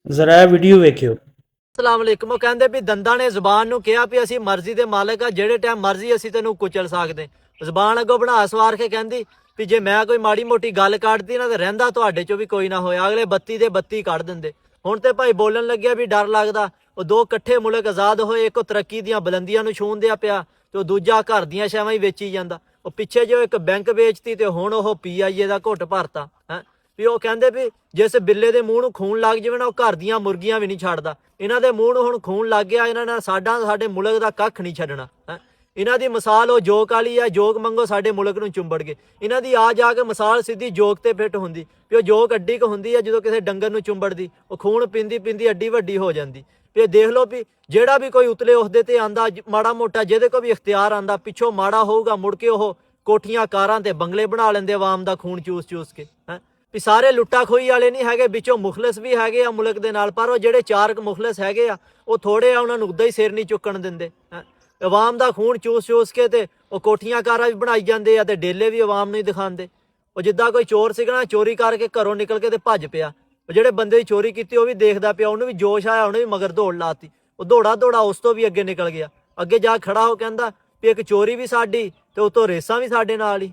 ਜ਼ਰਾ ਇਹ ਵੀਡੀਓ ਵੇਖਿਓ। अस्सलाम वालेकुम। ਉਹ ਕਹਿੰਦੇ ਵੀ ਦੰਦਾਂ ਨੇ ਜ਼ੁਬਾਨ ਨੂੰ ਕਿਹਾ ਵੀ ਅਸੀਂ ਮਰਜ਼ੀ ਦੇ ਮਾਲਕ ਆ, ਜਿਹੜੇ ਟਾਈਮ ਮਰਜ਼ੀ ਅਸੀਂ ਤੈਨੂੰ ਕੁਚਲ ਸਕਦੇ। ਜ਼ੁਬਾਨ ਅੱਗੋਂ ਬਣਾ ਸਵਾਰ ਕੇ ਕਹਿੰਦੀ ਵੀ ਜੇ ਮੈਂ ਕੋਈ ਮਾੜੀ ਮੋਟੀ ਗੱਲ ਕੱਢਦੀ ਨਾ ਤੇ ਰਹਿੰਦਾ ਤੁਹਾਡੇ ਚੋਂ ਵੀ ਕੋਈ ਨਾ ਹੋਇਆ। ਅਗਲੇ 32 ਦੇ 32 ਕੱਢ ਦਿੰਦੇ। ਹੁਣ ਤੇ ਭਾਈ ਬੋਲਣ ਲੱਗਿਆ ਵੀ ਡਰ ਲੱਗਦਾ। ਉਹ ਦੋ ਇਕੱਠੇ ਮੁਲਕ ਆਜ਼ਾਦ ਹੋਏ, ਇੱਕ ਤਰੱਕੀ ਦੀਆਂ ਬੁਲੰਦੀਆਂ ਨੂੰ ਛੂਹਣ ਦਿਆ ਪਿਆ ਤੇ ਉਹ ਦੂਜਾ ਘਰ ਦੀਆਂ ਸ਼ੈਵਾਂ ਹੀ ਵੇਚੀ ਜਾਂਦਾ। ਉਹ ਪਿੱਛੇ ਜੋ ਇੱਕ ਬੈਂਕ ਵੇਚਤੀ ਤੇ ਹੁਣ ਉਹ PIA ਦਾ ਘੁੱਟ ਭਰਤਾ ਹੈ। ਵੀ ਉਹ ਕਹਿੰਦੇ ਵੀ ਜਿਸ ਬਿੱਲੇ ਦੇ ਮੂੰਹ ਨੂੰ ਖੂਨ ਲੱਗ ਜਾਵੇ ਨਾ, ਉਹ ਘਰ ਦੀਆਂ ਮੁਰਗੀਆਂ ਵੀ ਨਹੀਂ ਛੱਡਦਾ। ਇਹਨਾਂ ਦੇ ਮੂੰਹ ਨੂੰ ਹੁਣ ਖੂਨ ਲੱਗ ਗਿਆ, ਇਹਨਾਂ ਨੇ ਸਾਡੇ ਮੁਲਕ ਦਾ ਕੱਖ ਨਹੀਂ ਛੱਡਣਾ ਹੈ। ਇਹਨਾਂ ਦੀ ਮਿਸਾਲ ਉਹ ਜੋਕ ਵਾਲੀ ਆ, ਜੋਕ ਮੰਗੋ ਸਾਡੇ ਮੁਲਕ ਨੂੰ ਚੁੰਬੜ ਗਏ। ਇਹਨਾਂ ਦੀ ਆ ਜਾ ਕੇ ਮਿਸਾਲ ਸਿੱਧੀ ਜੋਕ ਤੇ ਫਿੱਟ ਹੁੰਦੀ ਵੀ ਉਹ ਜੋਕ ਅੱਡੀ ਕੁ ਹੁੰਦੀ ਆ ਜਦੋਂ ਕਿਸੇ ਡੰਗਰ ਨੂੰ ਚੁੰਬੜਦੀ, ਉਹ ਖੂਨ ਪੀਂਦੀ ਪੀਂਦੀ ਅੱਡੀ ਵੱਡੀ ਹੋ ਜਾਂਦੀ। ਵੀ ਇਹ ਦੇਖ ਲਓ ਵੀ ਜਿਹੜਾ ਵੀ ਕੋਈ ਉਤਲੇ ਉਸਦੇ ਤੇ ਆਂਦਾ ਮਾੜਾ ਮੋਟਾ, ਜਿਹਦੇ ਕੋਲ ਵੀ ਇਖਤਿਆਰ ਆਂਦਾ, ਪਿੱਛੋਂ ਮਾੜਾ ਹੋਊਗਾ ਮੁੜ ਕੇ ਉਹ ਕੋਠੀਆਂ ਕਾਰਾਂ ਤੇ ਬੰਗਲੇ ਬਣਾ ਲੈਂਦੇ ਆਵਾਮ ਦਾ ਖੂਨ ਚੂਸ ਚੂਸ ਕੇ ਹੈ। ਵੀ ਸਾਰੇ ਲੁੱਟਾ ਖੋਈ ਵਾਲੇ ਨਹੀਂ ਹੈਗੇ, ਵਿੱਚੋਂ ਮੁਖਲਿਸ ਵੀ ਹੈਗੇ ਆ ਮੁਲਕ ਦੇ ਨਾਲ, ਪਰ ਉਹ ਜਿਹੜੇ ਚਾਰਕ ਮੁਖਲਿਸ ਹੈਗੇ ਆ ਉਹ ਥੋੜੇ ਆ, ਉਹਨਾਂ ਨੂੰ ਉੱਦਾਂ ਹੀ ਸਿਰ ਨਹੀਂ ਚੁੱਕਣ ਦਿੰਦੇ ਹੈ। ਆਵਾਮ ਦਾ ਖੂਨ ਚੂਸ ਚੂਸ ਕੇ ਤੇ ਉਹ ਕੋਠੀਆਂ ਕਾਰਾਂ ਵੀ ਬਣਾਈ ਜਾਂਦੇ ਆ ਤੇ ਡੇਲੇ ਵੀ ਆਵਾਮ ਨੂੰ ਹੀ ਦਿਖਾਉਂਦੇ। ਉਹ ਜਿੱਦਾਂ ਕੋਈ ਚੋਰ ਸੀਗਾ ਨਾ, ਚੋਰੀ ਕਰਕੇ ਘਰੋਂ ਨਿਕਲ ਕੇ ਤੇ ਭੱਜ ਪਿਆ, ਉਹ ਜਿਹੜੇ ਬੰਦੇ ਦੀ ਚੋਰੀ ਕੀਤੀ ਉਹ ਵੀ ਦੇਖਦਾ ਪਿਆ, ਉਹਨੂੰ ਵੀ ਜੋਸ਼ ਆਇਆ, ਉਹਨੇ ਵੀ ਮਗਰ ਦੌੜ ਲਾਤੀ। ਉਹ ਦੌੜਾ ਉਸ ਤੋਂ ਵੀ ਅੱਗੇ ਨਿਕਲ ਗਿਆ। ਅੱਗੇ ਜਾ ਖੜਾ ਹੋ ਕਹਿੰਦਾ ਵੀ ਇੱਕ ਚੋਰੀ ਵੀ ਸਾਡੀ ਤੇ ਉਤੋਂ ਰੇਸਾਂ ਵੀ ਸਾਡੇ ਨਾਲ ਹੀ।